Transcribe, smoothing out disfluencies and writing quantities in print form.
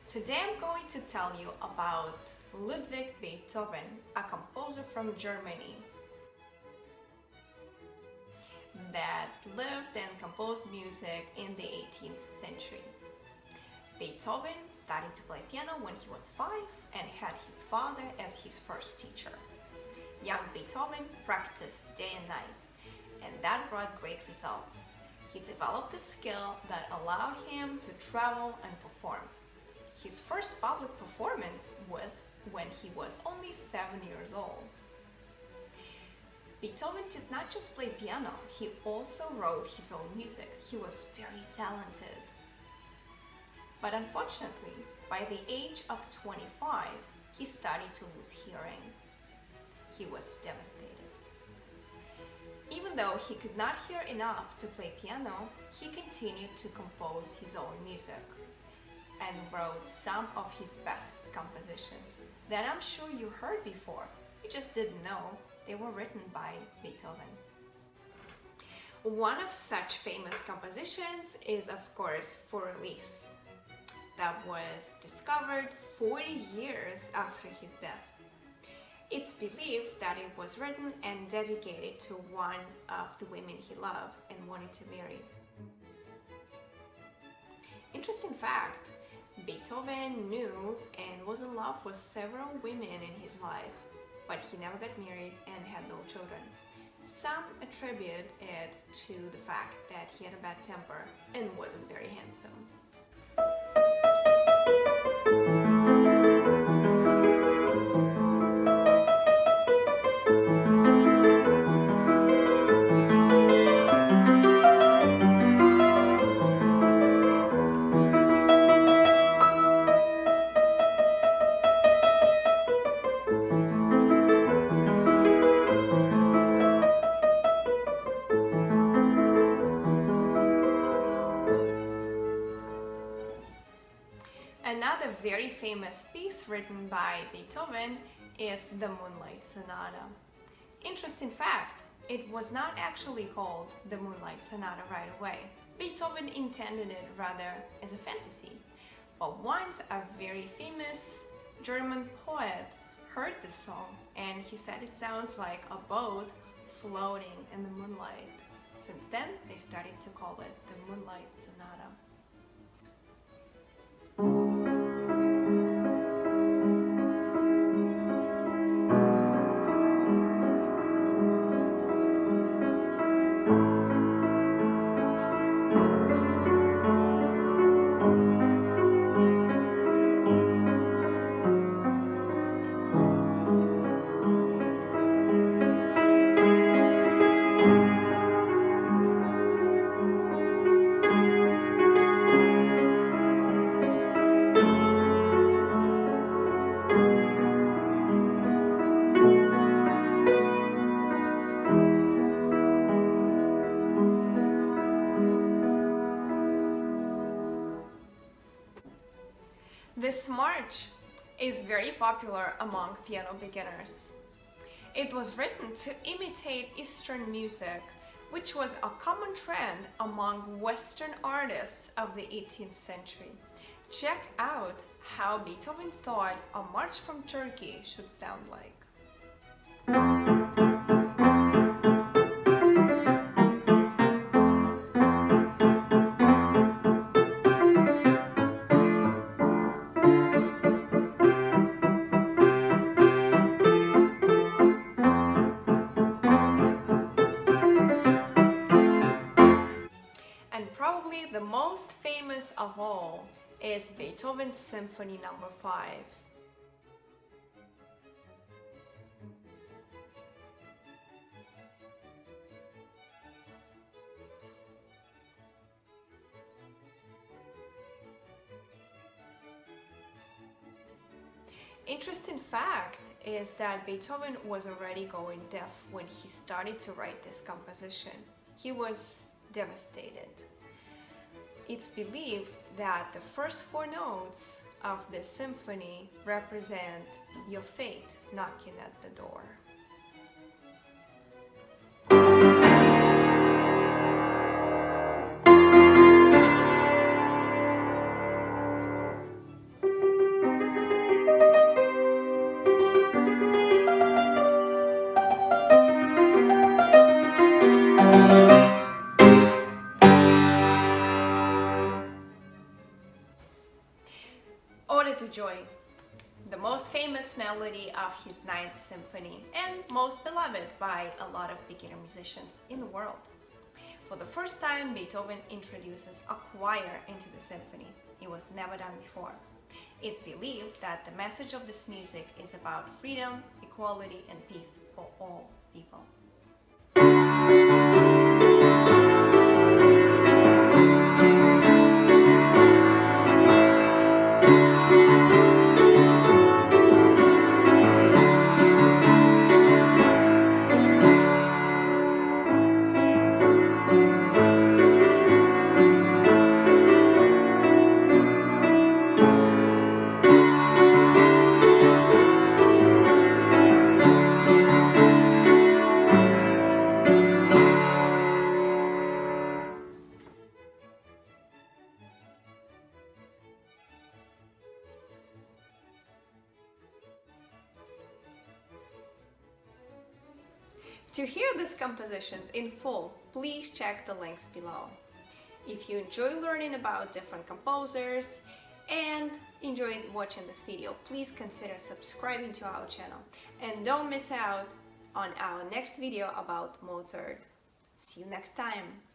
Today I'm going to tell you about Ludwig Beethoven, a composer from Germany that lived and composed music in the 18th century. Beethoven started to play piano when he was 5 and had his father as his first teacher. Young Beethoven practiced day and night, and that brought great results. He developed a skill that allowed him to travel and perform. His first public performance was when he was only 7 years old. Beethoven did not just play piano, he also wrote his own music. He was very talented. But unfortunately, by the age of 25, he started to lose hearing. He was devastated. Even though he could not hear enough to play piano, he continued to compose his own music and wrote some of his best compositions that I'm sure you heard before. You just didn't know they were written by Beethoven. One of such famous compositions is, of course, For Elise, that was discovered 40 years after his death. It's believed that it was written and dedicated to one of the women he loved and wanted to marry. Interesting fact, Beethoven knew and was in love with several women in his life, but he never got married and had no children. Some attribute it to the fact that he had a bad temper and wasn't very handsome. Another very famous piece written by Beethoven is the Moonlight Sonata. Interesting fact, it was not actually called the Moonlight Sonata right away. Beethoven intended it rather as a fantasy. But once a very famous German poet heard the song and he said it sounds like a boat floating in the moonlight. Since then, they started to call it the Moonlight Sonata. This march is very popular among piano beginners. It was written to imitate Eastern music, which was a common trend among Western artists of the 18th century. Check out how Beethoven thought a march from Turkey should sound like. And probably the most famous of all is Beethoven's Symphony No. 5. Interesting fact is that Beethoven was already going deaf when he started to write this composition. He was devastated. It's believed that the first 4 notes of the symphony represent your fate knocking at the door. Ode to Joy, the most famous melody of his Ninth Symphony and most beloved by a lot of beginner musicians in the world. For the first time, Beethoven introduces a choir into the symphony. It was never done before. It's believed that the message of this music is about freedom, equality, and peace for all people. To hear these compositions in full, please check the links below. If you enjoy learning about different composers and enjoyed watching this video, please consider subscribing to our channel and don't miss out on our next video about Mozart. See you next time!